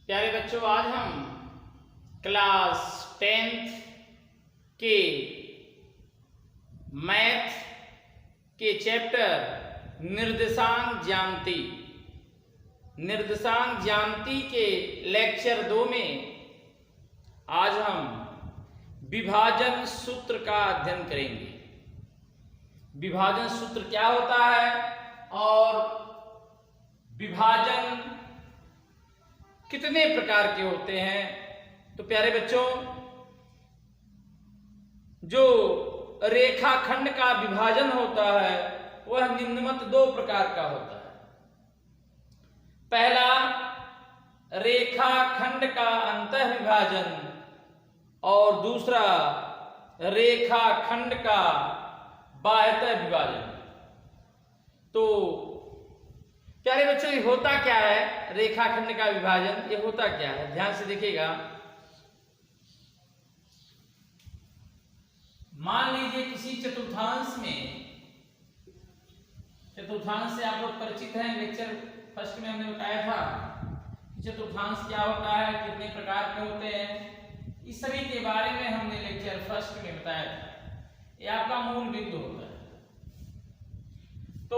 प्यारे बच्चों, आज हम क्लास 10th के मैथ के चैप्टर निर्देशांक ज्यामिति के लेक्चर 2 में आज हम विभाजन सूत्र का अध्ययन करेंगे। विभाजन सूत्र क्या होता है और विभाजन कितने प्रकार के होते हैं। तो प्यारे बच्चों, जो रेखाखंड का विभाजन होता है वह निम्नवत 2 प्रकार का होता है। पहला, रेखाखंड का अंतः विभाजन और दूसरा रेखाखंड का बाह्यतः विभाजन। तो प्यारे बच्चों, ये होता क्या है रेखाखंड का विभाजन? ये होता क्या है, ध्यान से देखिएगा। मान लीजिए किसी चतुर्थांश से आप लोग परिचित हैं। लेक्चर फर्स्ट में हमने बताया था कि चतुर्थांश क्या होता है, कितने प्रकार के होते हैं, इस सभी के बारे में हमने लेक्चर फर्स्ट में बताया था। ये आपका मूल बिंदु होता है। तो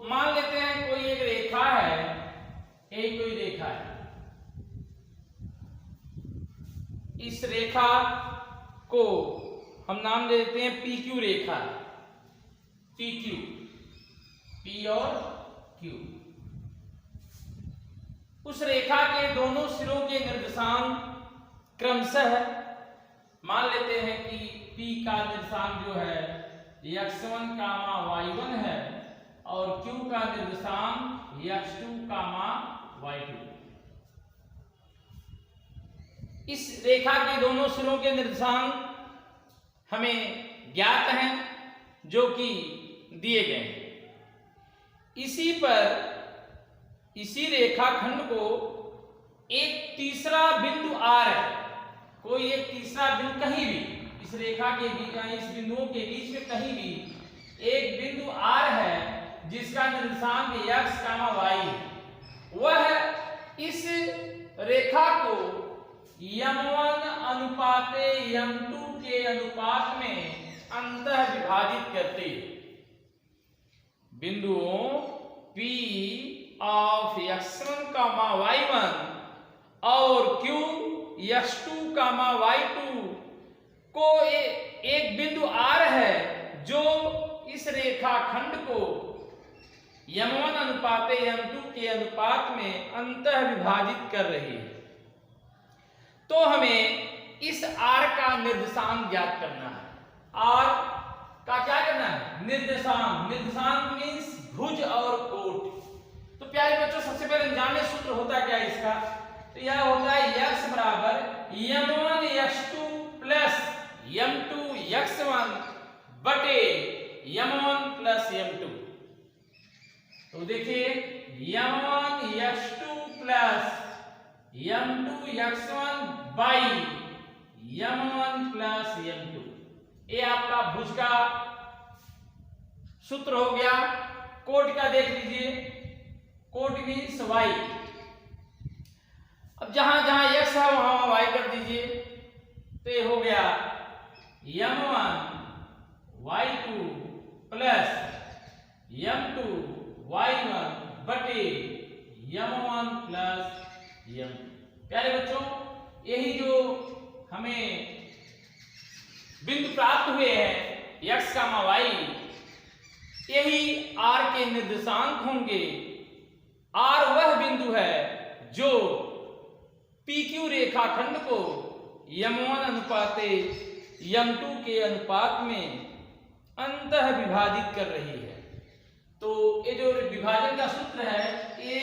मान लेते हैं कोई एक रेखा है, कोई रेखा है। इस रेखा को हम नाम दे देते हैं PQ रेखा। PQ, P और Q। उस रेखा के दोनों सिरों के निर्देशांक क्रमशः मान लेते हैं कि P का निर्देशांक जो है x1, y1 है और Q का निर्देशांक x2, y2। इस रेखा के दोनों सिरों के निर्देशांक हमें ज्ञात हैं, जो कि दिए गए हैं। इसी रेखाखंड को एक तीसरा बिंदु R है। कोई एक तीसरा बिंदु कहीं भी इस रेखा के बीच, इस बिंदुओं के बीच में कहीं भी एक बिंदु R है जिसका निर्देशांक x, y है। वह इस रेखा को m1 अनुपाते m2 के अनुपात में अंतः विभाजित करती है। बिंदुओं P ऑफ x1, y1 और Q x2, y2 को एक बिंदु R है जो इस रेखाखंड को m1 अनुपाते m2 के अनुपात में अंतः विभाजित कर रही है। तो हमें इस R का निर्देशांक ज्ञात करना है। R का क्या करना है? निर्देशांक मीन्स भुज और कोट। तो प्यारे बच्चों, सबसे पहले जाने सूत्र होता क्या है इसका? तो यह होता है x बराबर m1 x2 plus m2 x1 बटे m1 प्लस m2। तो देखिए m1 x2 plus m2 x1 by m1 plus m2। ये आपका भुज का सूत्र हो गया। कोट का देख लीजिए, कोट मीन्स y। अब जहां जहां x है वहां y कर दीजिए। तो ये हो गया m1 y2 plus m2 y1 बटे m1 प्लस m2। प्यारे बच्चों, यही जो हमें बिंदु प्राप्त हुए हैं x, y, यही R के निर्देशांक होंगे। R वह बिंदु है जो PQ रेखाखंड को m1 अनुपाते m2 के अनुपात में अंतः विभाजित कर रही है। तो ये जो विभाजन का सूत्र है, ये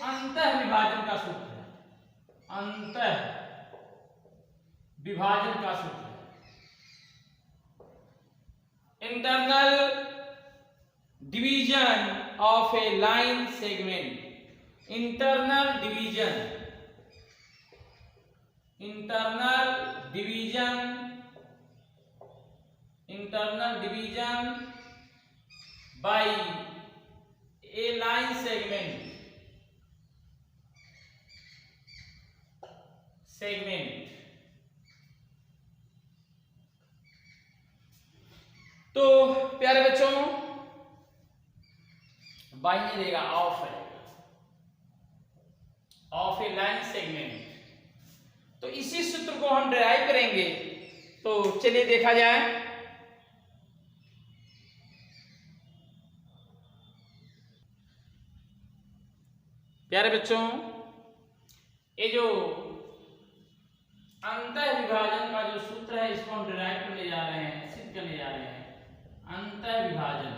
अंतः विभाजन का सूत्र है। अंतः विभाजन का सूत्र है। Internal division of A line segment. Internal division bye A line segment segment. तो प्यारे बच्चों बाई नहीं रहेगा, ऑफ है, ऑफ ए लाइन सेगमेंट। तो इसी सूत्र को हम डिराइव करेंगे। तो चलिए देखा जाए। प्यारे बच्चों ये जो अंतः विभाजन का जो सूत्र है इसको हम डिराइव करने जा रहे हैं, सिद्ध करने जा रहे हैं। अंतः विभाजन,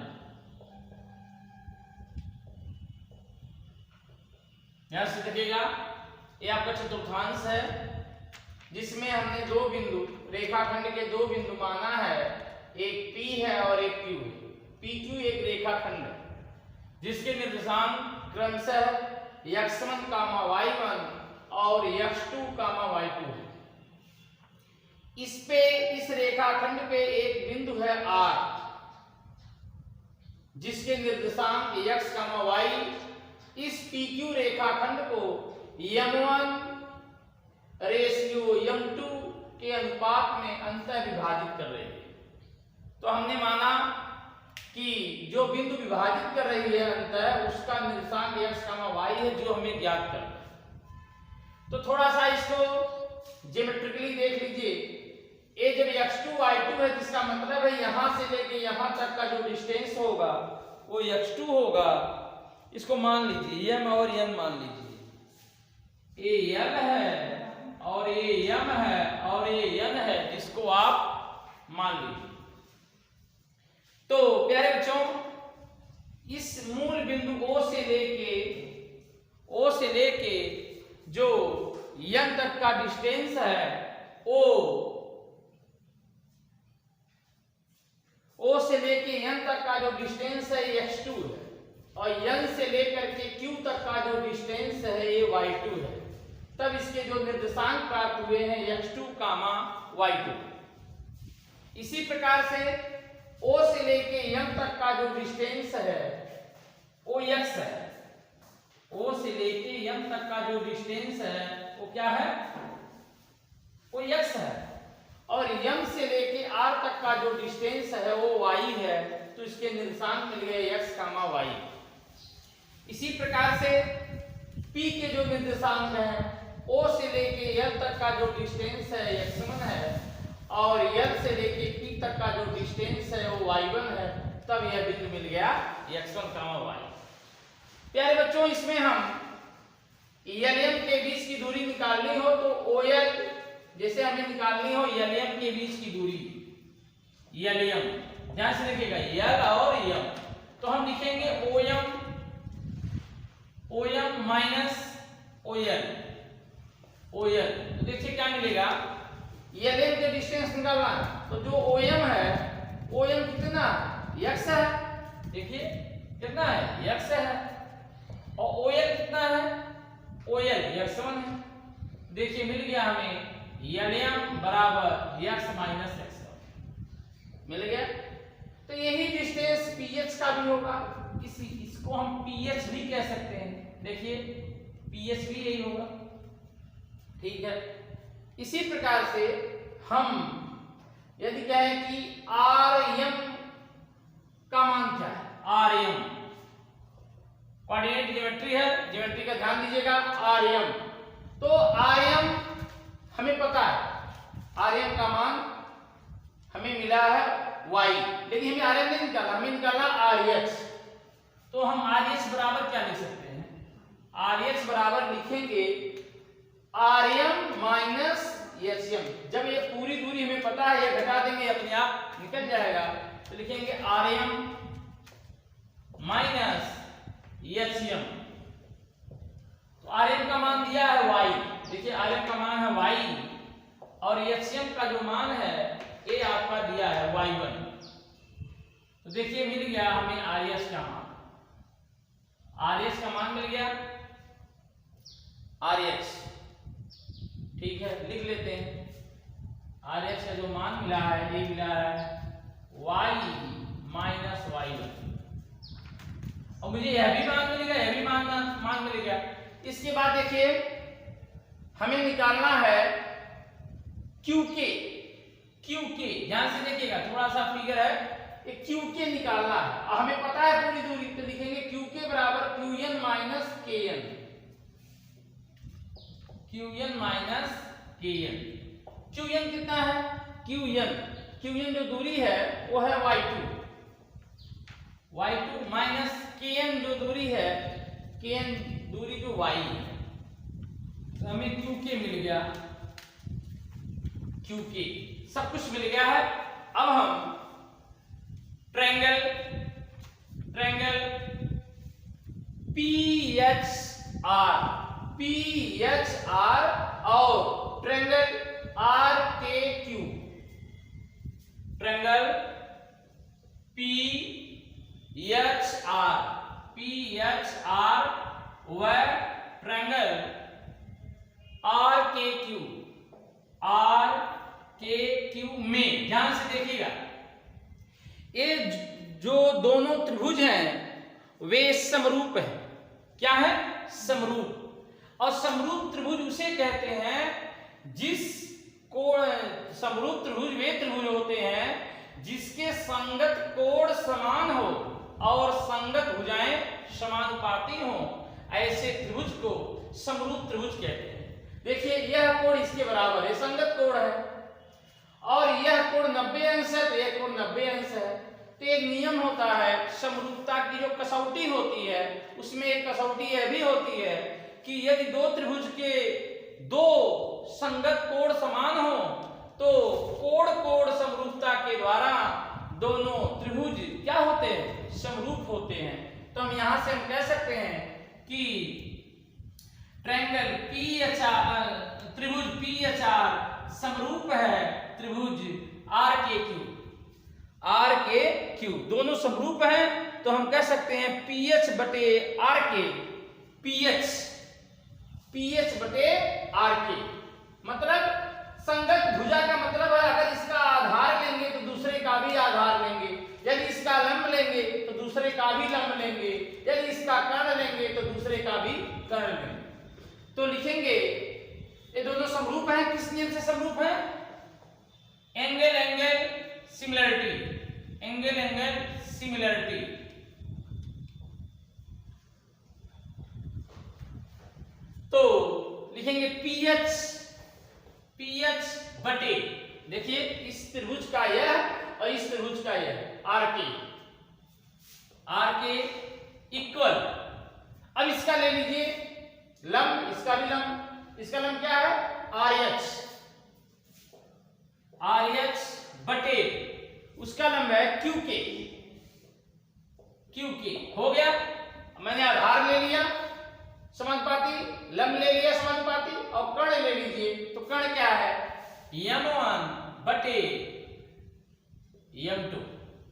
यहां से देखिएगा ये आपका चतुर्थांश है जिसमें हमने दो बिंदु, रेखाखंड के दो बिंदु माना है, एक P है और एक Q है। PQ एक रेखाखंड है जिसके निर्देशांक क्रमशः x1, y1 और x2, y2 है। इस रेखाखंड पे एक बिंदु है R जिसके निर्देशांक x, y इस PQ रेखाखंड को m1 रेशियो m2 के अनुपात में अंतः विभाजित कर रही है। तो हमने माना कि जो बिंदु विभाजित कर रही है अंतः, उसका निर्देशांक x, y है जो हमें ज्ञात करना है। तो थोड़ा सा इसको ज्योमेट्रिकली देख लीजिए। ये जब x2, y2 है जिसका मतलब है यहां से लेके यहां तक का जो डिस्टेंस होगा वो x2 होगा। इसको मान लीजिए m और n मान लीजिए। ये l है और ये m है और ये n है, इसको आप मान लीजिए। तो प्यारे बच्चों इस मूल बिंदु O से लेके जो n तक का डिस्टेंस है O से लेके n तक का जो डिस्टेंस है ये x2 है और n से लेकर के q तक का जो डिस्टेंस है ये y2 है। तब इसके जो निर्देशांक प्राप्त हुए हैं x2, y2। इसी प्रकार से O से लेके m तक का जो डिस्टेंस है वो x है। O से लेके m तक का जो डिस्टेंस है वो क्या है? वो x है। और m से लेके r तक का जो डिस्टेंस है वो y है। तो इसके निर्देशांक मिल गए x, y। इसी प्रकार से P के जो निर्देशांक हैं O से लेके L तक का जो डिस्टेंस है x1 है और L से लेके P तक का जो डिस्टेंस है वो y1 है। तब यह बिंदु मिल गया x1, y। प्यारे बच्चों इसमें हम LM के बीच की दूरी निकालनी हो तो OL, जैसे हमें निकालनी हो LM के बीच की दूरी, LM ध्यान से देखिएगा L और M, तो हम लिखेंगे OM माइनस OL। तो देखिए क्या मिलेगा, LM के डिस्टेंस निकालना है तो जो OM है, OM कितना x है, देखिए कितना है x है और OL कितना है, OL x1 है। देखिए मिल गया हमें LM बराबर x माइनस x1 मिल गया। तो यही डिस्टेंस PH का भी होगा, इसको हम PH भी कह सकते हैं। देखिए PH भी यही होगा, ठीक है। इसी प्रकार से हम यदि कहें कि RM का मान क्या है, RM कोऑर्डिनेट ज्योमेट्री है, ज्योमेट्री का ध्यान दीजिएगा। RM तो RM हमें पता है, RM का मान हमें मिला है y, लेकिन हमें RM नहीं निकाला, हमें निकाला RH। तो हम RH बराबर क्या लिख सकते हैं, RH बराबर लिखेंगे RM माइनस HM। जब ये पूरी दूरी हमें पता है, ये घटा देंगे अपने आप निकल जाएगा। तो लिखेंगे RM माइनस HM। तो RM का मान दिया है y, देखिए RM का मान है y और HM का जो मान है ये आपका दिया है y1। तो देखिए मिल गया हमें RH का मान, RH का मान मिल गया RH, ठीक है लिख लेते हैं। RH का जो मान मिला है ये मिला है y माइनस y1 और मुझे यह भी मान मिलेगा, यह भी मान मिलेगा। इसके बाद देखिए हमें निकालना है QK। QK ध्यान से देखिएगा, थोड़ा सा फिगर है, ये QK निकालना है। हमें पता है पूरी दूरी, तो लिखेंगे QK बराबर QN minus KN। QN minus KN। QN कितना है? QN जो दूरी है वो है y2 माइनस KN जो दूरी है, KN दूरी जो y है, तो हमें QK मिल गया। QK सब कुछ मिल गया है। अब हम ट्रायंगल PHR और ट्रायंगल RKQ, ट्रायंगल PHR व ट्रायंगल RKQ में ध्यान से देखिएगा, ये जो दोनों त्रिभुज हैं वे समरूप है। क्या है? समरूप। और समरूप त्रिभुज उसे कहते हैं जिस कोण, समरूप त्रिभुज वे त्रिभुज होते हैं जिसके संगत कोण समान हो और संगत भुजाएं समानुपाती हो, ऐसे त्रिभुज को समरूप त्रिभुज कहते हैं। देखिए यह कोण इसके बराबर है, संगत कोण है, और यह कोण 90 अंश है, तो यह कोण 90 अंश है। तो एक नियम होता है समरूपता की, जो कसौटी होती है उसमें एक कसौटी यह भी होती है कि यदि दो त्रिभुज के दो संगत कोण समान हो तो कोण समरूपता के द्वारा दोनों त्रिभुज क्या होते हैं? समरूप होते हैं। तो हम यहां से हम कह सकते हैं कि ट्रायंगल त्रिभुज PHR समरूप है त्रिभुज RKQ। दोनों समरूप हैं, तो हम कह सकते हैं PH बटे RK, PH बटे RK मतलब संगत भुजा का मतलब है अगर इसका आधार लेंगे तो दूसरे का भी आधार लेंगे, यदि इसका लंब लेंगे तो दूसरे का भी लंब लेंगे, यदि इसका कर्ण लेंगे तो दूसरे का भी कर्ण लेंगे। तो लिखेंगे ये दोनों समरूप हैं। किस नियम से समरूप हैं? Angle similarity. तो लिखेंगे PH बटे, देखिए इस त्रिभुज का यह और इस त्रिभुज का यह RK इक्वल, अब इसका ले लीजिए लंब, इसका भी लंब, इसका लंब क्या है? RH बटे उसका लंब है QK हो गया। मैंने आधार ले लिया समानुपाती, लंब ले लिया समानुपाती, और कर्ण ले लीजिए, तो कर्ण क्या है? M1 बटे M2।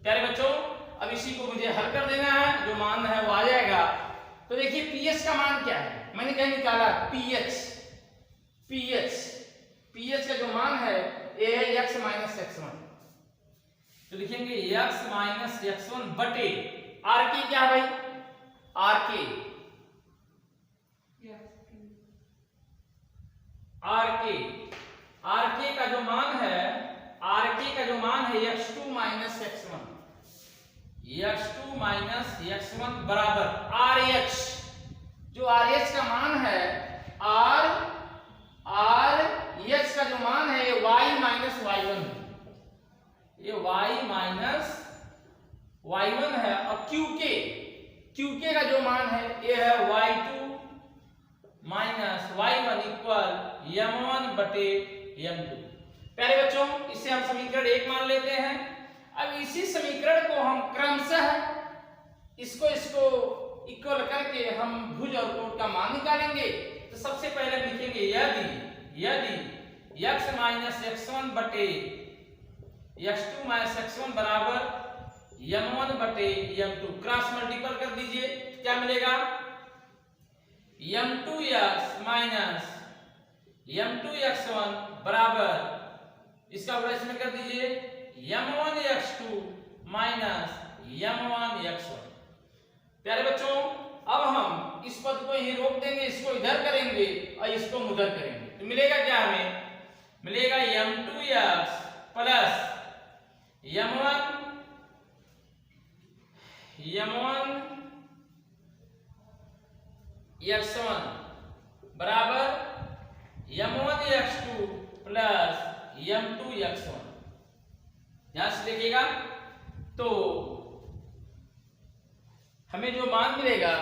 प्यारे बच्चों अब इसी को मुझे हल कर देना है, जो मान है वो आ जाएगा। तो देखिए PH का मान क्या है, मैंने कहीं निकाला PH का जो मान है ये है x माइनस x1। तो लिखेंगे x माइनस x1 बटे RK क्या है भाई? RK का जो मान है, x2 माइनस x1 बराबर RH। जो RH का मान है, RH का जो मान है ये y माइनस y1 है, ये y माइनस y1 है। और QK का जो मान है ये है y2 minus y1 equal M1 बटे M2। प्यारे बच्चों इसे हम समीकरण 1 मान लेते हैं। अब इसी समीकरण को हम क्रमशः इसको इक्वल करके हम भुज और कोण का मान निकालेंगे। तो सबसे पहले लिखेंगे यदि x माइनस x1 बटे x2 माइनस x1 बराबर M1 बटे M2, क्रॉस मल्टीपल कर दीजिए, क्या मिलेगा? M2x माइनस M2x1 बराबर, इसका उल्टा इसमें कर दीजिए, M1x2 माइनस M1x1। प्यारे बच्चों अब हम इस पद को यहीं रोक देंगे, इसको इधर करेंगे और इसको उधर करेंगे। तो मिलेगा क्या हमें? मिलेगा m2x प्लस m1 x1 बराबर m1 x2 plus m2 x1। ध्यान से देखिएगा तो हमें जो मान मिलेगा,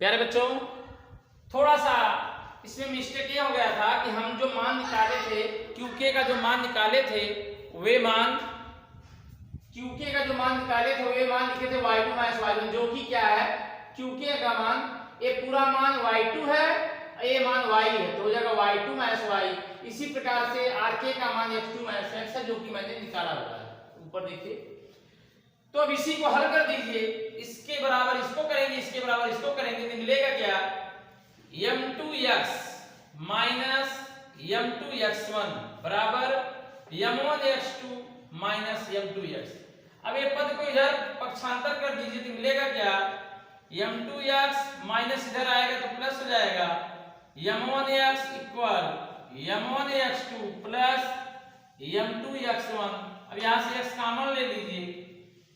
प्यारे बच्चों थोड़ा सा इसमें मिस्टेक ये हो गया था कि हम जो मान निकाले थे QK का जो मान निकाले थे वे मान QK का जो मान निकाले थे वे मान लिखे थे y2 माइनस y1, जो कि क्या है QK का मान, ये पूरा मान y2 है, ये मान y है, तो हो जाएगा y2 माइनस y। इसी प्रकार से RK का मान x2 माइनस x है, जो कि मैंने निकाला हुआ है ऊपर देखिए। तो अब इसी को हल कर दीजिए, इसके बराबर इसको करेंगे, इसके बराबर इसको करेंगे, तो मिलेगा क्या? m2x माइनस m2x1 बराबर m1x2 माइनस m2x। अब ये पद को इधर पक्षांतर कर दीजिए तो मिलेगा क्या? m2x माइनस इधर आएगा तो प्लस हो जाएगा, m1x equal m1x2 plus m2x1। अब यहां से x कॉमन ले लीजिए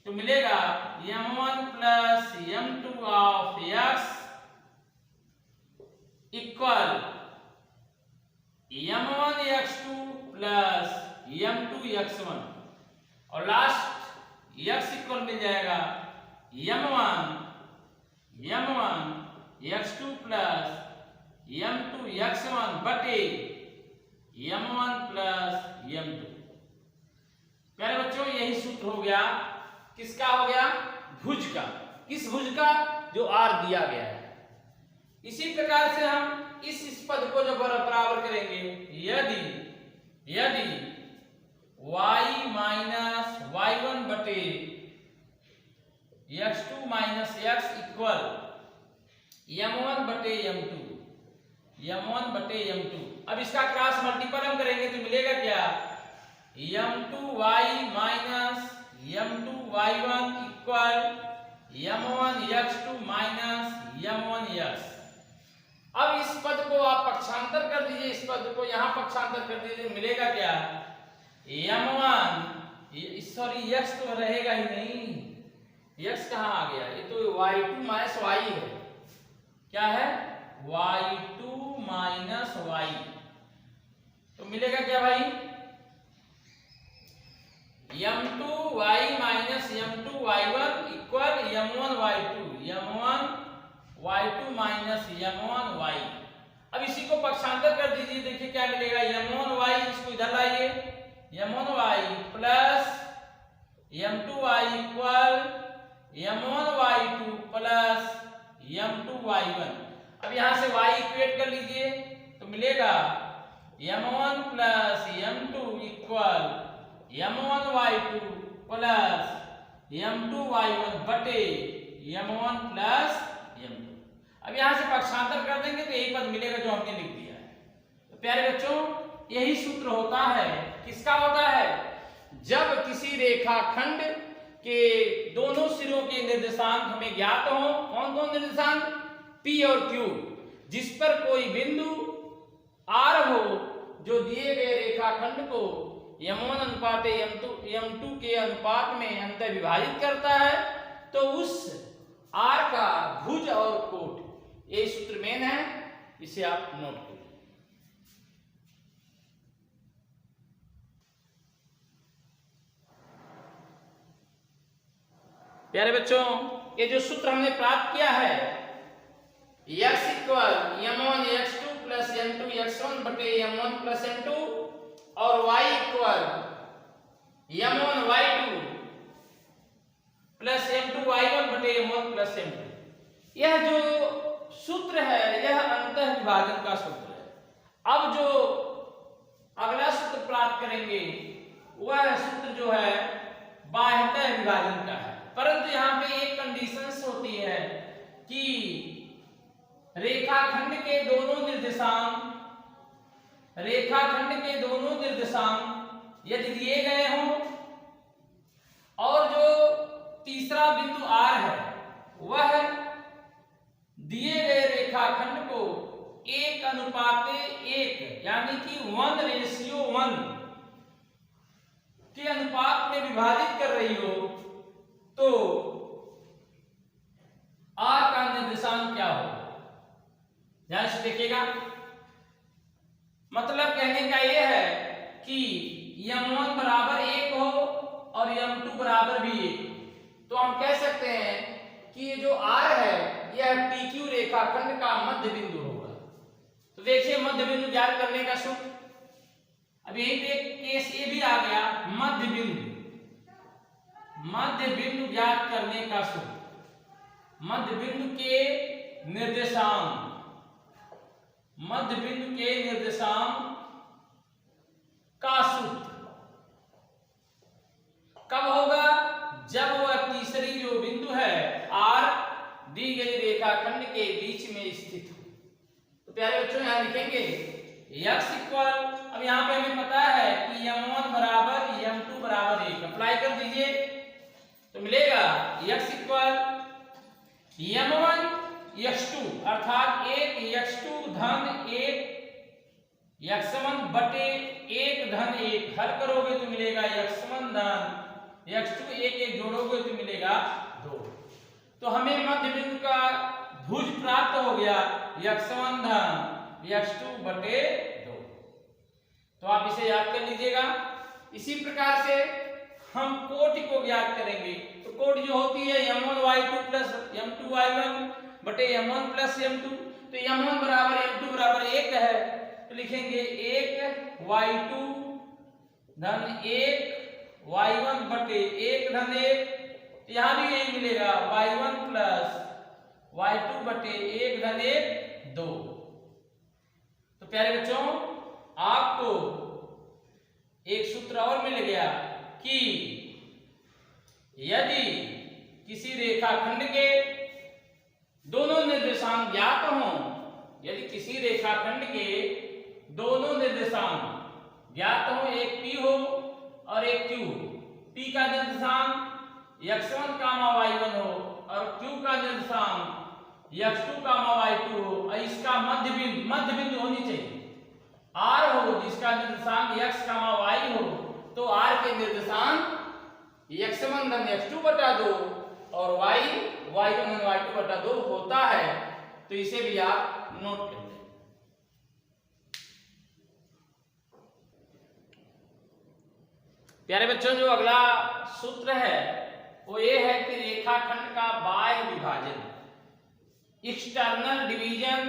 तो मिलेगा m1 plus m2 of x equal m1x2 plus m2x1, और लास्ट x इक्वल मिल जाएगा m1 x2 प्लस m2x1 बटे m1 प्लस m2। प्यारे बच्चों यही सूत्र हो गया, किसका हो गया? भुज का। किस भुज का? जो r दिया गया है। इसी प्रकार से हम इस पद को जब बराबर करेंगे, यदि y माइनस y1 बटे x2 minus x equal m1 बटे m2। अब इसका क्रॉस मल्टीपल हम करेंगे तो मिलेगा क्या? m2y minus m2y1 equal m1x2 minus m1x। अब इस पद को आप पक्षांतर कर दीजिए, इस पद को यहां पक्षांतर कर दीजिए, मिलेगा क्या? m1 सॉरी x तो रहेगा ही नहीं, x कहां आ गया? ये तो y2 माइनस y है। क्या है? y2 minus y। तो मिलेगा क्या भाई? m2y minus m2y1 equal m1y2 minus m1y। अब इसी को पक्षांतर कर दीजिए, देखिए क्या मिलेगा? m1y, इसको इधर लाइए, m1y plus m2y equal m1y2 plus m2y1। अब यहां से y इक्वेट कर लीजिए तो मिलेगा m1 plus m2 equal m1y2 plus m2y1 बटे m1 प्लस m2। अब यहां से पक्षांतर कर देंगे तो यही पद मिलेगा जो हमने लिख दिया है। तो प्यारे बच्चों यही सूत्र होता है, किसका होता है? जब किसी रेखाखंड के दोनों सिरों के निर्देशांक हमें ज्ञात हो। कौन कौन निर्देशांक? P और Q, जिस पर कोई बिंदु R हो जो दिए गए रेखाखंड को m1 अनुपात m2 के अनुपात में अंतर विभाजित करता है, तो उस R का भुज और कोट, ये सूत्र मेन है, इसे आप नोट करिए। प्यारे बच्चों ये जो सूत्र हमने प्राप्त किया है, x equal m1 x2 plus m2 x1 बटे m1 प्लस m2 और y equal m1 y2 plus m2 y1 बटे m1 प्लस m2। यह जो सूत्र है यह अंतः विभाजन का सूत्र है। अब जो अगला सूत्र प्राप्त करेंगे वह सूत्र जो है बाह्यतः विभाजन का है, परंतु यहाँ पे एक कंडीशंस होती है कि रेखाखंड के दोनों निर्देशांक यदि दिए गए हों और जो तीसरा बिंदु R है वह दिए गए यानी कि 1:1 के अनुपात में विभाजित कर रही हो तो r का निर्देशांक क्या होगा? ध्यान से देखिएगा। मतलब कहने का यह है कि m1 बराबर 1 हो और m2 बराबर भी 1, तो हम कह सकते हैं कि ये जो r है यह PQ रेखाखंड का मध्य बिंदु होगा। तो देखिए मध्य बिंदु ज्ञात करने का सूत्र, अब यहीं पे एक केस ये भी आ गया, मध्य बिंदु ज्ञात करने का सूत्र, मध्य बिंदु के निर्देशांक का सूत्र कब होगा? जब वह तीसरी जो बिंदु है R दी गई रेखाखंड के बीच में स्थित हो। तो प्यारे बच्चों यहां लिखेंगे x इक्वल, अब यहां पे हमें पता है कि m1 बराबर m2 बराबर 1, अप्लाई कर दीजिए तो मिलेगा x इक्वल m1 x2 अर्थात 1 x2 धन 1 x1 बटे 1 धन 1, हल करोगे तो मिलेगा x1 धन x2, 1 जोड़ोगे तो मिलेगा 2। तो हमें मध्य बिंदु का भुज प्राप्त हो गया x1 धन x2 बटे 2। तो आप इसे याद कर लीजिएगा। इसी प्रकार से हम कोटि को ज्ञात करेंगे। तो कोटि जो होती है m1y2 प्लस m2y1 बटे m1 प्लस m2, तो m1 बराबर m2 बराबर 1 है, तो लिखेंगे 1y2 धन 1 y1 बटे 1 धन 1, यहां भी यही मिलेगा y1 प्लस y2 बटे 1 धन 1 2। तो प्यारे बच्चों आपको एक सूत्र और मिल गया कि यदि किसी रेखाखंड के दोनों निर्देशांक ज्ञात हों, यदि किसी रेखाखंड के दोनों निर्देशांक ज्ञात हों, एक P हो और एक Q, P का निर्देशांक x1, y1 हो और Q का निर्देशांक x2, y2 हो, और इसका मध्य बिंदु होनी चाहिए R हो जिसका निर्देशांक x, y हो, तो R के निर्देशांक x1 धन x2 बटा 2 और y1 धन y2 बटा 2 होता है। तो इसे भी आप नोट कर लें। प्यारे बच्चों जो अगला सूत्र है वो ये है कि रेखाखंड का बाह्य विभाजन, external division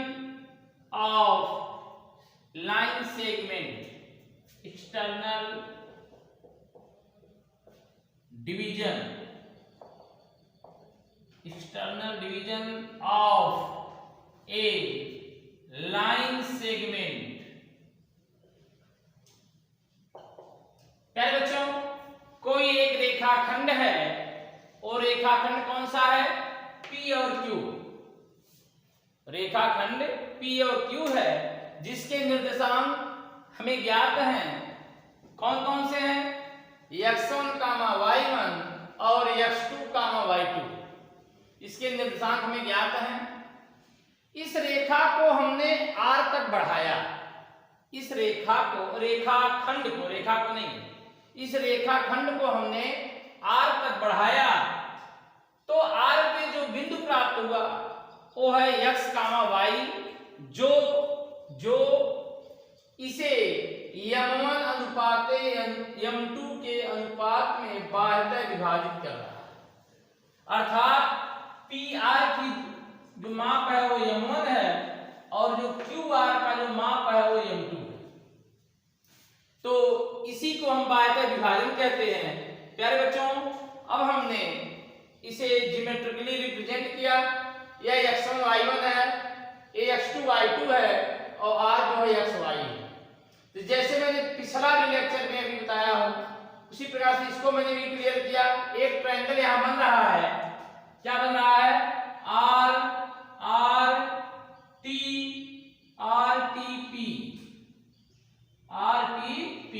of line segment, external division of A line segment. प्यारे बच्चों कोई एक रेखाखंड है और रेखाखंड कौन सा है? P और Q। रेखाखंड P और Q है जिसके निर्देशांक हमें ज्ञात हैं। कौन कौन से हैं? x1, y1 और x2, y2। इसके निर्देशांक हमें ज्ञात हैं। इस रेखा को हमने R तक बढ़ाया, इस रेखा को, रेखाखंड को, रेखा को नहीं, इस रेखाखंड को हमने R तक बढ़ाया तो R पे जो बिंदु प्राप्त हुआ वो है x, y, जो इसे m1 अनुपात m2 के अनुपात में बाह्यतः विभाजित कर रहा है। अर्थात PR की जो माप है वो m1 है और जो QR का जो माप है वो m2 है। तो इसी को हम बाह्यतः विभाजन कहते हैं। प्यारे बच्चों अब हमने इसे ज्योमेट्रिकली रिप्रेजेंट किया। यह x1 y1 है, ये x2 y2 है और r जो है x y है। तो जैसे मैंने पिछला भी लेक्चर में अभी बताया हूं उसी प्रकार से इसको मैंने भी क्लियर किया। एक ट्रायंगल यहां बन रहा है, क्या बन रहा है? R R T R T P R T P,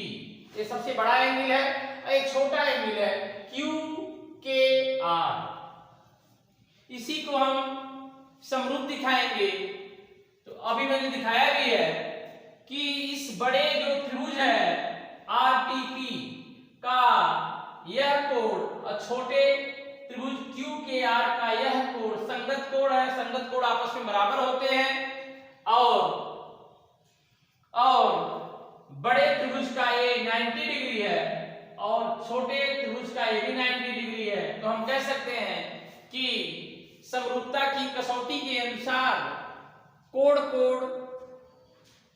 ये सबसे बड़ा एंगल है और एक छोटा एंगल है Q K R। इसी को हम समरूप दिखाएंगे। तो अभी मैंने दिखाया भी है कि इस बड़े जो त्रिभुज है RTP का यह कोण और छोटे त्रिभुज QKR का यह कोण संगत कोण है। संगत कोण आपस में बराबर होते हैं और बड़े त्रिभुज का ये 90 डिग्री है और छोटे त्रिभुज का ये भी 90 डिग्री है। तो हम कह सकते हैं कि समरूपता की कसौटी के अनुसार कोण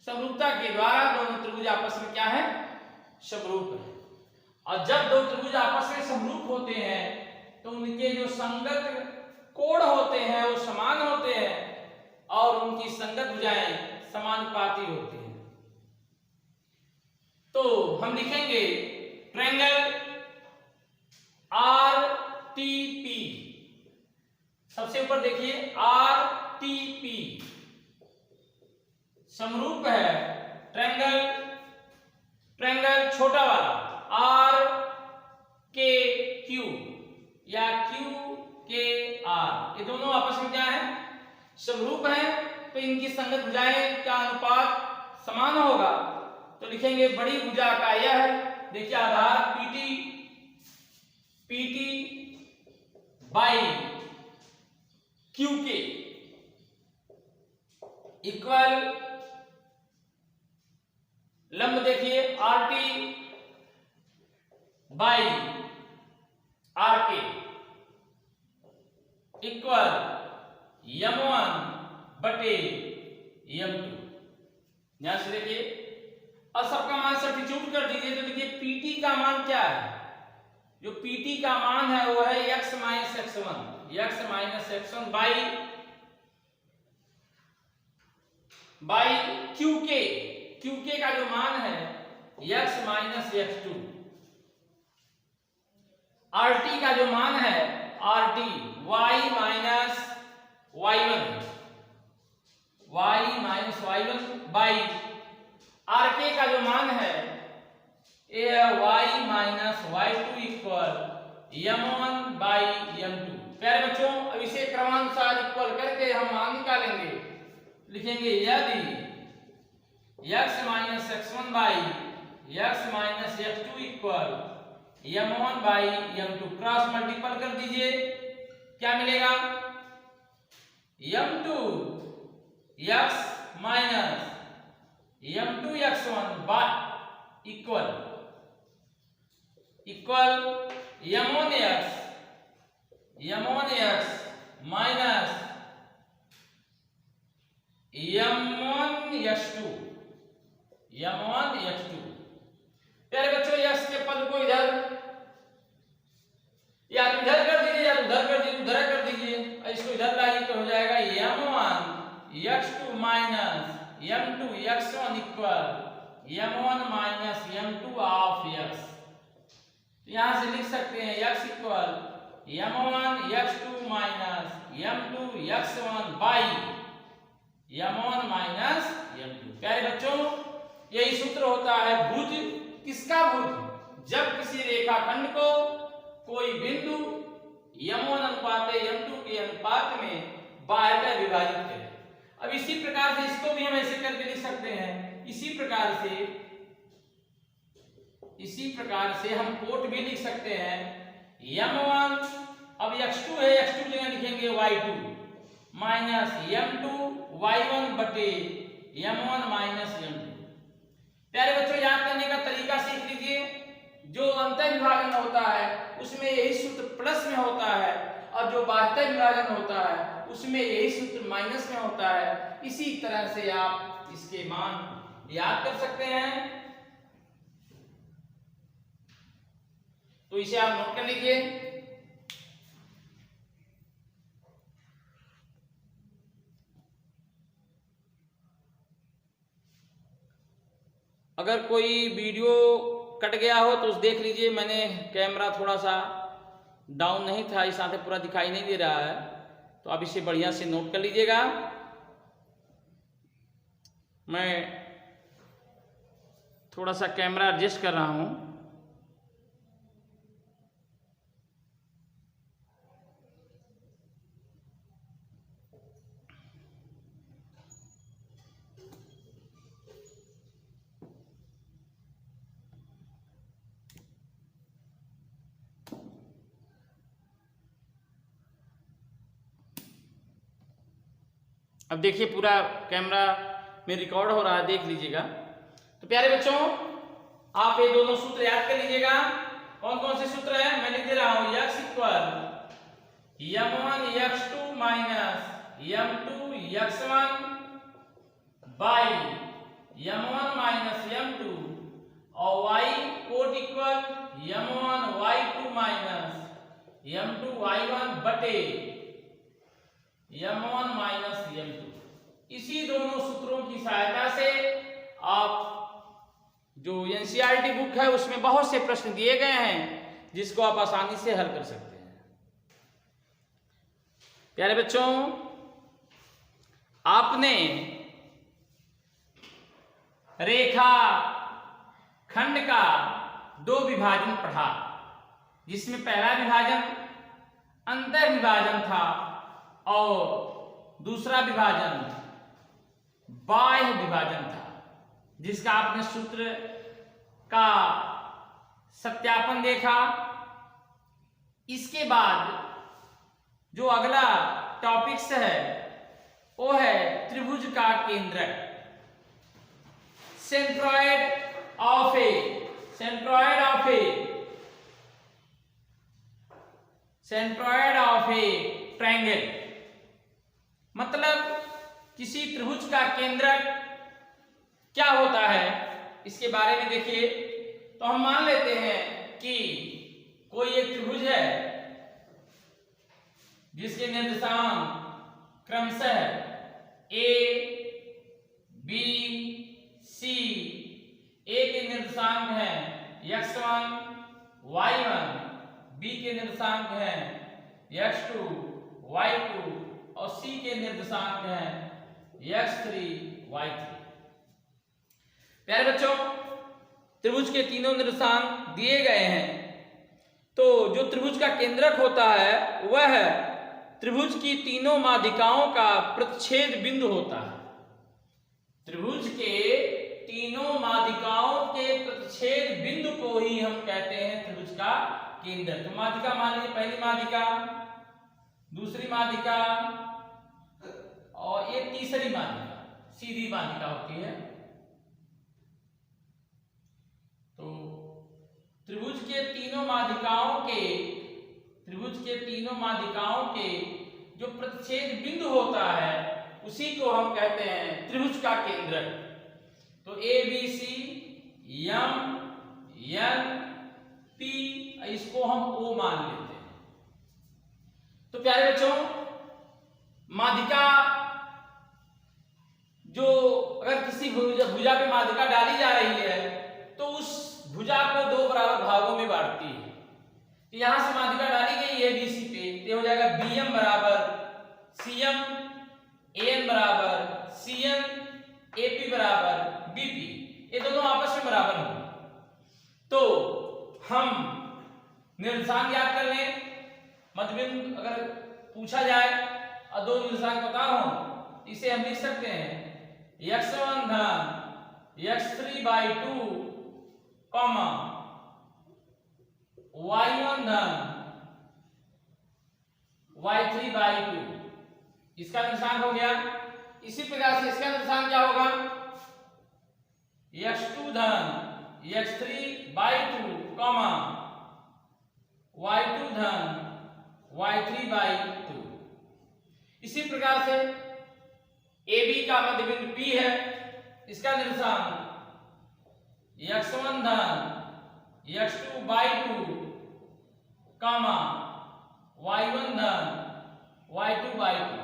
समरूपता के द्वारा दोनों त्रिभुज आपस में क्या है, समरूप है। और जब दो त्रिभुज आपस में समरूप होते हैं तो उनके जो संगत कोण होते हैं वो समान होते हैं और उनकी संगत भुजाएं समानुपाती होती हैं। तो हम लिखेंगे ट्रायंगल RTP। सबसे ऊपर देखिए RTP समरूप है ट्रायंगल छोटा वाला RKQ या QKR, ये दोनों आपस में क्या है, समरूप है। तो इनकी संगत भुजाएं का अनुपात समान होगा। तो लिखेंगे बड़ी भुजा का यह देखिए आधार PT बाई QK इक्वल लंब देखिए RT by RK equal M1 बटे M2। ध्यान से देखिए और सबका मान सब्स्टिट्यूट कर दीजिए। तो देखिए PT का मान क्या है, जो PT का मान है वो है x x1 बाई QK का जो मान है x x2। RT का जो मान है RT y y1 by RK का जो मान है y y2 equal M1 by M2। प्यारे बच्चों अब इसे क्रमानुसार इक्वल करके हम मान निकालेंगे। लिखेंगे यदि x x1 by x x2 equal M1 by M2, cross multiple कर दीजिए, क्या मिलेगा, M2 x minus M2 x1 by equal M1 x minus M1 x2। प्यारे बच्चों x के पद को इधर या तो इधर कर दीजिए या तो उधर कर दीजिए, उधर कर दीजिए, इसको इधर लाइए तो हो जाएगा M1 x2 minus M2 x1 equal M1 minus M2 of x। यहां से लिख सकते हैं x equal M1 x2 minus M2 x1 by M1 minus M2। प्यारे बच्चों यही सूत्र होता है भुज किसका भुज, जब किसी रेखाखंड को कोई बिंदु M1 अनुपात M2 के अनुपात में बाह्यतः विभाजित करे। अब इसी प्रकार से इसको भी हम ऐसे करके लिख सकते हैं। इसी प्रकार से हम कोट भी लिख सकते हैं M1, अब x2 है, x2 जगह लिखेंगे y2 माइनस M2 y1 बटे M1 माइनस M2। प्यारे बच्चों याद करने का तरीका सीख लीजिए। जो अंतर विभाजन होता है उसमें यही सूत्र प्लस में होता है और जो बाह्य विभाजन होता है उसमें यही सूत्र माइनस में होता है। इसी तरह से आप इसके मान याद कर सकते हैं। तो इसे आप नोट कर लीजिए। अगर कोई वीडियो कट गया हो तो उस देख लीजिए, मैंने कैमरा थोड़ा सा डाउन नहीं था, इस साथ पूरा दिखाई नहीं दे रहा है, तो आप इसे बढ़िया से नोट कर लीजिएगा। मैं थोड़ा सा कैमरा एडजस्ट कर रहा हूं। अब देखिए पूरा कैमरा में रिकॉर्ड हो रहा है, देख लीजिएगा। तो प्यारे बच्चों, आप ये दोनों सूत्र याद कर लीजिएगा। कौन कौन से सूत्र है मैं लिख दे रहा हूं। x equal m1 x2 minus m2 x1 by m1 minus m2 और y coat equal m1 y2 minus m2 y1 बटे m1 माइनस m2। इसी दोनों सूत्रों की सहायता से आप जो एनसीईआरटी बुक है उसमें बहुत से प्रश्न दिए गए हैं जिसको आप आसानी से हल कर सकते हैं। प्यारे बच्चों, आपने रेखा खंड का दो विभाजन पढ़ा, जिसमें पहला विभाजन अंतर विभाजन था और दूसरा विभाजन बाह्य विभाजन था, जिसका आपने सूत्र का सत्यापन देखा। इसके बाद जो अगला टॉपिक्स है वो है त्रिभुज का केंद्रक, सेंट्रॉइड ऑफ ए ट्रायंगल। मतलब किसी त्रिभुज का केंद्रक क्या होता है इसके बारे में देखिए। तो हम मान लेते हैं कि कोई एक त्रिभुज है जिसके निर्देशांक क्रमशः ए बी सी। ए के निर्देशांक हैं x1 y1, बी के निर्देशांक हैं x2 y2 और सी के निर्देशांक हैं x3 y3। प्यारे बच्चों, त्रिभुज के तीनों निर्देशांक दिए गए हैं। तो जो त्रिभुज का केंद्रक होता है वह त्रिभुज की तीनों माध्यिकाओं का प्रतिच्छेद बिंदु होता है। त्रिभुज के तीनों माध्यिकाओं के प्रतिच्छेद बिंदु को ही हम कहते हैं त्रिभुज का केंद्रक। तो माध्यिका मान लीजिए, पहली माध्यिका, दूसरी माध्यिका और ये तीसरी माध्यिका, सीधी माध्यिका होती है। तो त्रिभुज के तीनों माध्यिकाओं के जो प्रतिच्छेद बिंदु होता है उसी को हम कहते हैं त्रिभुज का केंद्रक। तो A B C M N P, इसको हम ओ मान लेते हैं। तो प्यारे बच्चों, माध्यिका जो अगर किसी भुजा पे माध्यिका डाली जा रही है तो उस भुजा को दो बराबर भागों में बांटती है। तो यहां से माध्यिका डाली गई है बीसी पे, तो हो जाएगा बीएम बराबर सीएम, एन बराबर सीएन, एपी बराबर बीपी। ये दोनों आपस में बराबर होंगे। तो हम निर्देशांक याद कर लें। मध्यबिंदु अगर पूछा जाए और दो निर्देशांक पता हो, इसे हम लिख सकते हैं x1 धन x3/2 कॉमा y1 धन y3/2। इसका निर्देशांक हो गया। इसी प्रकार से इसका निर्देशांक क्या होगा, x2 धन x3/2 कॉमा y2 धन y3/2। इसी प्रकार से AB का मध्यबिंदु P है, इसका निर्देशांक x1 धन x2/2 कॉमा y1 धन y2/2।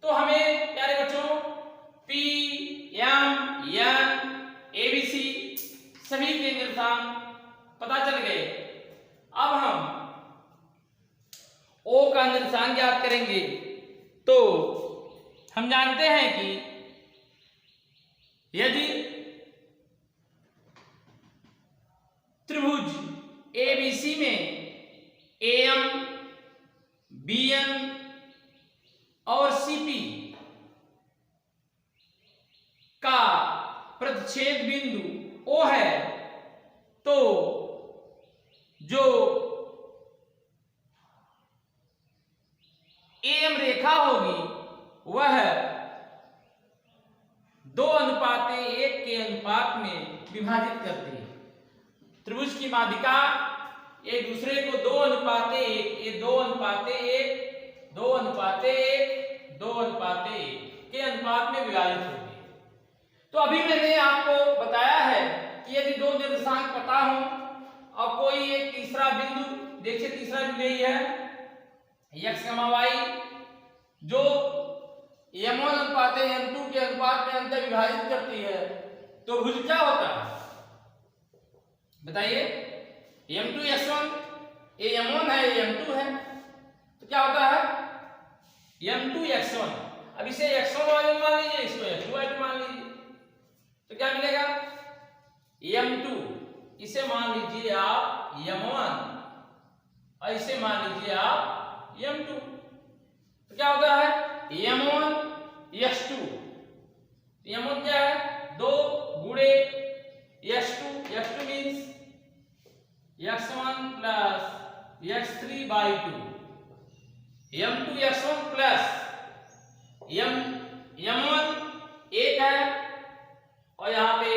तो हमें प्यारे बच्चों P, M, N, ABC सभी के निर्देशांक पता चल गए। अब हम O का निर्देशांक याद करेंगे। तो हम जानते हैं कि यदि त्रिभुज ABC में AM, BN और CP का प्रतिच्छेद बिंदु O है, तो जो AM रेखा होगी वह 2:1 के अनुपात में विभाजित करती है। त्रिभुज की माध्यिका एक दूसरे को 2:1, ये 2:1, 2:1, 2:1 के अनुपात में विभाजित होती है। तो अभी मैंने आपको बताया है कि यदि दो निर्देशांक पता हो और कोई एक तीसरा बिंदु, देखिए तीसरा बिंदु यही है x, y, जो m1:m2 के अनुपात में अंतर विभाजित करती है, तो भुज क्या होता है बताइए? m2 x1, ये m1 है, ये m2 है, तो क्या होता है m2 x1। अब इसे x1 y1 मान लीजिए, इसको x2 y2 मान लीजिए, तो क्या मिलेगा m2, इसे मान लीजिए आप m1 और इसे मान लीजिए आप m2, तो क्या होता है m1 x2, m1 क्या है 2 गुणे x2 means x1 plus x3/2, m2 x1 plus m1 1 है और यहाँ पे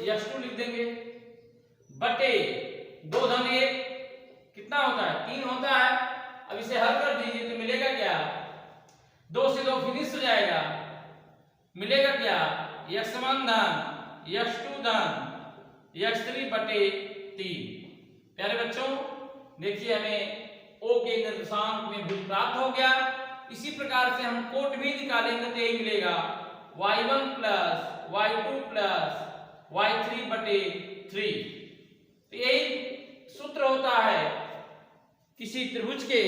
x2 लिख देंगे बटे 2 धन 1 कितना होता है 3 होता है। अब इसे हल कर दीजिए तो मिलेगा क्या 2 से 2 फिनिश हो जाएगा, मिलेगा क्या x1 धन x2 धन x3 बटे 3। प्यारे बच्चों देखिए हमें O के निर्देशांक में भुज प्राप्त हो गया। इसी प्रकार से हम कोट भी निकालेंगे तो यही मिलेगा y1 plus y2 plus y3 बटे 3। तो यही सूत्र होता है किसी त्रिभुज के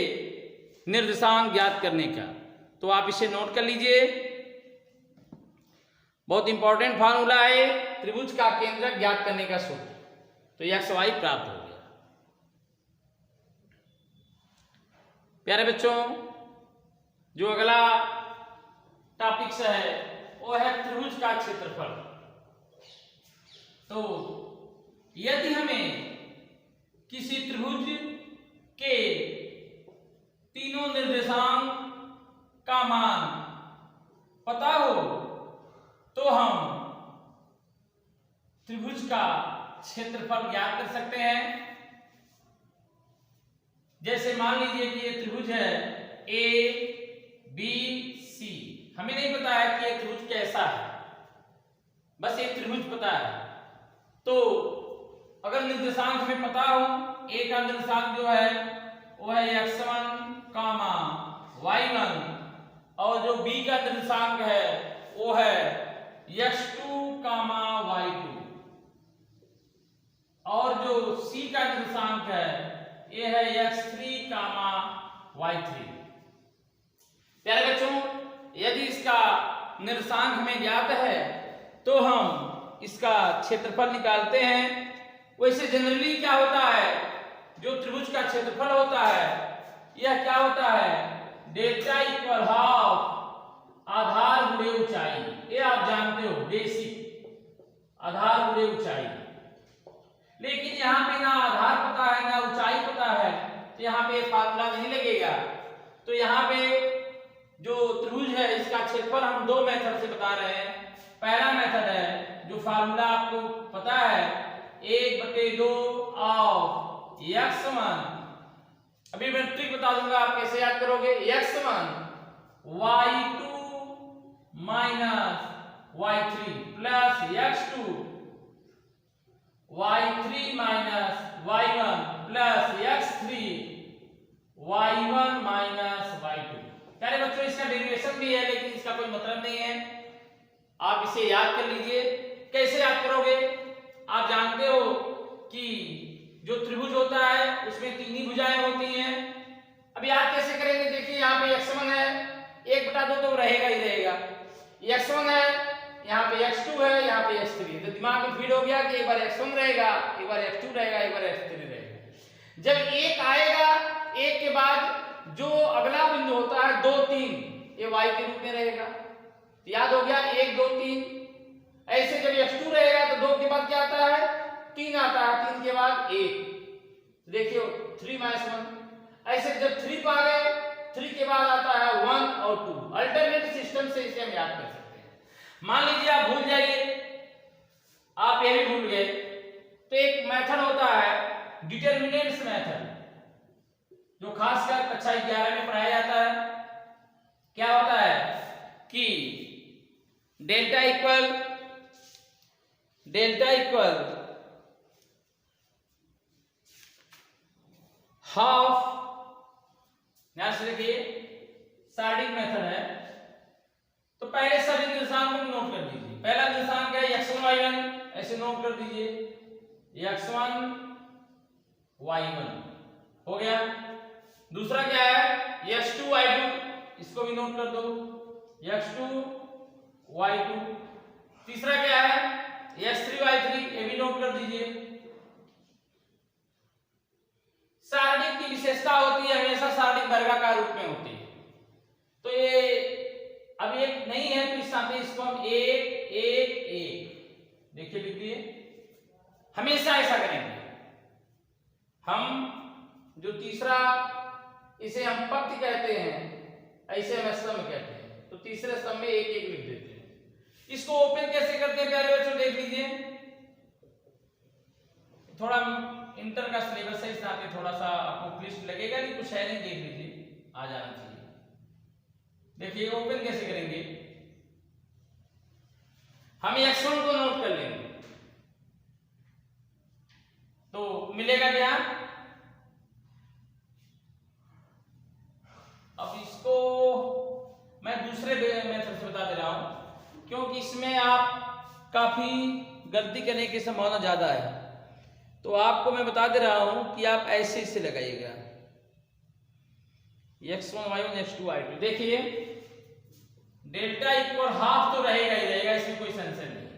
निर्देशांक ज्ञात करने का। तो आप इसे नोट कर लीजिए, बहुत इंपॉर्टेंट फार्मूला है त्रिभुज का केंद्रक ज्ञात करने का सूत्र। तो x y प्राप्त हो गया। प्यारे बच्चों जो अगला टॉपिक्स है वो है त्रिभुज का क्षेत्रफल। तो यदि हमें किसी त्रिभुज के तीनों निर्देशांक का मान पता हो तो हम त्रिभुज का क्षेत्रफल ज्ञात कर सकते हैं। जैसे मान लीजिए कि ये त्रिभुज है ए बी सी, हमें नहीं पता है कि ये त्रिभुज कैसा है, बस एक त्रिभुज पता है। तो अगर निर्देशांक हमें पता हो, ए का निर्देशांक जो है वो है x1, y1 और जो बी का निर्देशांक है वो है x2, y2 और जो सी का निर्देशांक है ये है x3, y3। प्यारे बच्चों यदि इसका निर्देशांक हमें ज्ञात है तो हम इसका क्षेत्रफल निकालते हैं। वैसे जनरली क्या होता है जो त्रिभुज का क्षेत्रफल होता है यह क्या होता है डेल्टा इक्वल हाफ आधार गुणे ऊंचाई, ये आप जानते हो बेसिक आधार गुणे ऊंचाई। लेकिन यहाँ पे ना आधार पता है ना ऊंचाई पता है तो यहाँ पे फार्मूला नहीं लगेगा। तो यहाँ पे जो त्रिभुज है इसका क्षेत्रफल हम दो मेथड से बता रहे हैं। पहला मेथड है जो फार्मूला आपको पता है 1/2 ऑफ x1, अभी मैं ट्रिक बता दूंगा आप कैसे याद करोगे। x1 y2 minus y3 plus x2 y3 minus y1 plus x3 y1 minus y2। प्यारे बच्चों इसका डेरिवेशन भी है लेकिन इसका कोई मतलब नहीं है, आप इसे याद कर लीजिए। कैसे याद करोगे, आप जानते हो कि जो त्रिभुज होता है उसमें तीन ही भुजाएं होती हैं। अब याद कैसे करेंगे, देखिए यहाँ पे x1 है 1/2 तो रहेगा ही रहेगा, x1 है यहाँ पे x2 है यहाँ पे x3 है, तो दिमाग में फीड हो गया कि एक बार x1 रहेगा एक बार x2 रहेगा एक बार x3 रहेगा। जब 1 आएगा 1 के बाद जो अगला बिंदु होता है 2 3 ये y के रूप में रहेगा, याद हो गया 1 2 3। ऐसे जब x2 रहेगा तो 2 के बाद क्या आता है 3 आता है, 3 के बाद 1, देखिए 3 - 1। ऐसे जब 3 पा गए 3 के बाद आता है 1 और 2। अल्टरनेट सिस्टम सिस्टम से इसे हम याद कर सकते हैं। मान लीजिए आप भूल जाइए, आप ये भी भूल गए, तो एक मेथड होता है डिटरमिनेंट्स मेथड, जो खासकर कक्षा 11 में पढ़ाया जाता है। क्या होता है कि डेल्टा इक्वल हाफ, ध्यान से देखिए, सार्डिक मेथड है। तो पहले सभी निर्देशांक को नोट कर दीजिए। पहला निर्देशांक है x1 y1, ऐसे नोट कर दीजिए x1 y1 हो गया। दूसरा क्या है x2 y2, इसको भी नोट कर दो x2 y2। तीसरा क्या है x3 y3, ये भी नोट कर दीजिए। सारणिक की विशेषता होती है हमेशा सारणिक वर्गाकार रूप में होती है। तो ये अब एक नहीं है तो इस साथ इसको हम एक एक एक देखिए लिख दिए। हमेशा ऐसा करेंगे हम। जो तीसरा इसे हम पंक्ति कहते हैं, ऐसे हम स्तंभ कहते हैं, तो तीसरे स्तंभ में एक एक लिख देते हैं। इसको ओपन कैसे करते हैं प्यारे बच्चों, देख लीजिए। थोड़ा इंटर का सिलेबस है, इस नाते थोड़ा सा आपको क्लिष्ट लगेगा, लेकिन कुछ है नहीं, देख लीजिए, आ जाना चाहिए। देखिए ओपन कैसे करेंगे, हम x1 को नोट कर लेंगे तो मिलेगा क्या। अब इसको मैं दूसरे मेथड से बता दे रहा हूं, क्योंकि इसमें आप काफी गलती करने की संभावना ज्यादा है। तो आपको मैं बता दे रहा हूं कि आप ऐसे इसे लगाइएगा x1 y1 x2 y2। देखिए डेल्टा इक्वल हाफ तो रहेगा ही रहेगा, इसमें कोई संशय नहीं,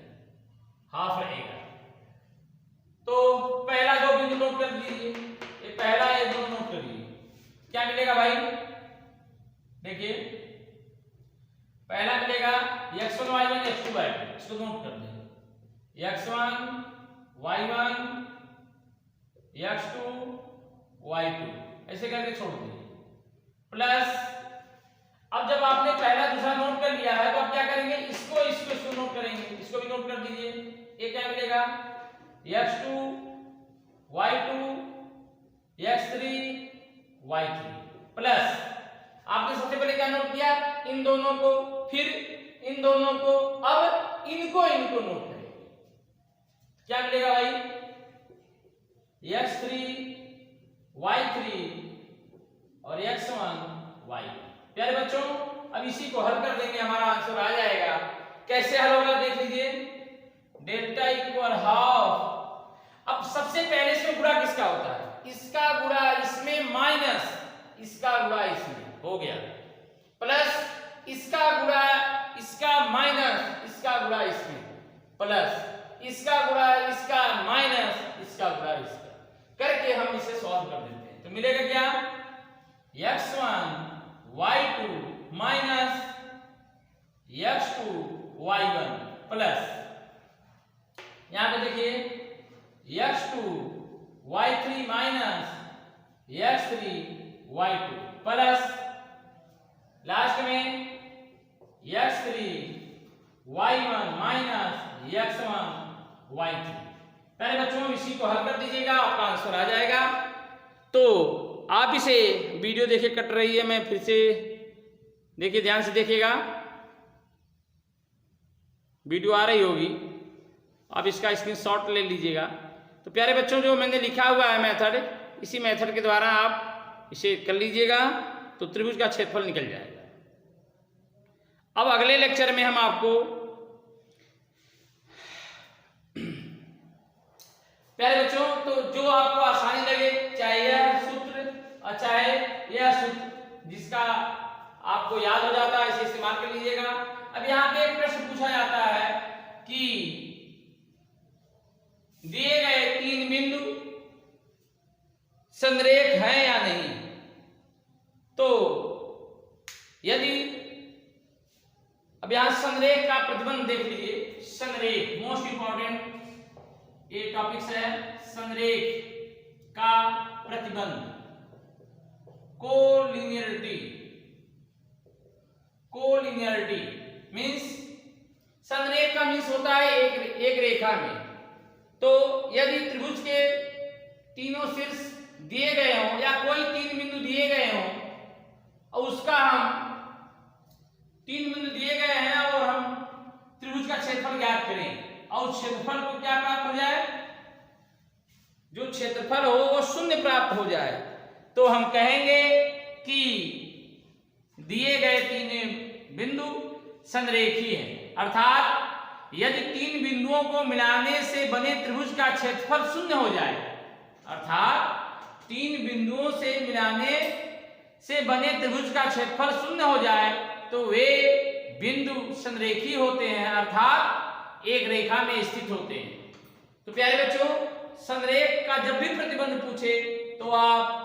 हाफ रहेगा। तो पहला दो बिंदु नोट कर लीजिए, ये पहला ये दो नोट कर लीजिए। क्या मिलेगा भाई, देखिए पहला मिलेगा x1 y1 x2 y2, इसको नोट कर दें x1 y1 x2 y2, ऐसे करके छोड़ दीजिए। प्लस अब जब आपने पहला दूसरा नोट कर लिया है तो अब क्या करेंगे, इसको नोट करेंगे, इसको भी नोट कर दीजिए। ये क्या मिलेगा x2 y2 x3 y3 plus आपने सबसे पहले क्या नोट किया, इन दोनों को, फिर इन दोनों को, अब इनको नोट करेंगे। क्या मिलेगा भाई x3 y3 और x1 y1। प्यारे बच्चों अब इसी को हल कर देंगे, हमारा आंसर आ जाएगा। कैसे हल होगा देख लीजिए, डेल्टा इक्वल हाफ। अब सबसे पहले इसमें गुणा किसका होता है, इसका गुणा इसमें माइनस इसका गुणा इसमें हो गया, प्लस इसका गुणा इसका माइनस इसका गुणा इसमें, प्लस इसका गुणा इसका माइनस इसका गुणा इसका, करके हम इसे सॉल्व कर देते हैं। तो मिलेगा क्या x1 y2 minus x2 y1 plus यहां पे देखिए x2 y3 minus x3 y2 plus last में x3 y1 minus x1 y3। पहले बच्चों इसी को हल कर दीजिएगा, आपका आंसर आ जाएगा। तो आप इसे वीडियो देखिए, कट रही है, मैं फिर से देखिए, ध्यान से देखिएगा, वीडियो आ रही होगी, आप इसका स्क्रीनशॉट ले लीजिएगा। तो प्यारे बच्चों जो मैंने लिखा हुआ है मेथड, इसी मेथड के द्वारा आप इसे कर लीजिएगा तो त्रिभुज का क्षेत्रफल निकल जाएगा। अब अगले लेक्चर में हम आपको प्यारे बच्चों तो जो आपको आसानी लगे, चाहे यह सूत्र और चाहे यह सूत्र जिसका आपको याद हो जाता है, इसे इस्तेमाल कर लीजिएगा। अब यहाँ पे एक प्रश्न पूछा जाता है कि दिए गए तीन बिंदु संरेख हैं या नहीं। तो यदि अब यहां संरेख का प्रतिबंध देख लीजिए, संरेख मोस्ट इंपॉर्टेंट ये टॉपिक्स है, संरेख का प्रतिबंध, कोलिनियरिटी शीर्ष होता है एक रेखा में। तो यदि त्रिभुज के तीनों शीर्ष दिए गए हों या कोई 3 बिंदु दिए गए हों और उसका हम 3 बिंदु दिए गए हैं और हम त्रिभुज का क्षेत्रफल ज्ञात करें और क्षेत्रफल को क्या प्राप्त हो जाए, जो क्षेत्रफल हो वो शून्य प्राप्त हो जाए, तो हम कहेंगे कि दिए गए 3 बिंदु संरेखीय हैं। अर्थात यदि 3 बिंदुओं को मिलाने से बने त्रिभुज का क्षेत्रफल शून्य हो जाए, अर्थात 3 बिंदुओं से मिलाने से बने त्रिभुज का क्षेत्रफल शून्य हो जाए तो वे बिंदु संरेखीय होते हैं, अर्थात एक रेखा में स्थित होते हैं। तो प्यारे बच्चों, संरेख का जब भी प्रतिबंध पूछे तो आप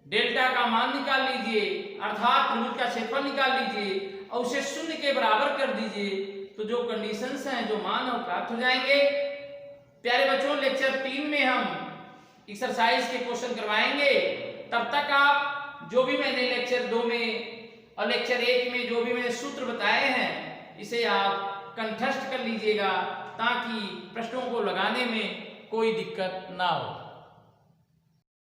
डेल्टा का मान निकाल लीजिए, अर्थात त्रिभुज का क्षेत्रफल निकाल लीजिए और उसे शून्य के बराबर कर दीजिए, तो जो कंडीशंस हैं, जो मान है, प्राप्त हो जाएंगे। प्यारे बच्चों, लेक्चर 3 में हम एक्सरसाइज के क्वेश्चन करवाएंगे। तब तक आप जो भी मैंने लेक्चर 2 में और लेक्चर 1 में जो भी मैंने सूत्र बताए हैं, इसे आप कंठस्थ कर लीजिएगा ताकि प्रश्नों को लगाने में कोई दिक्कत ना हो।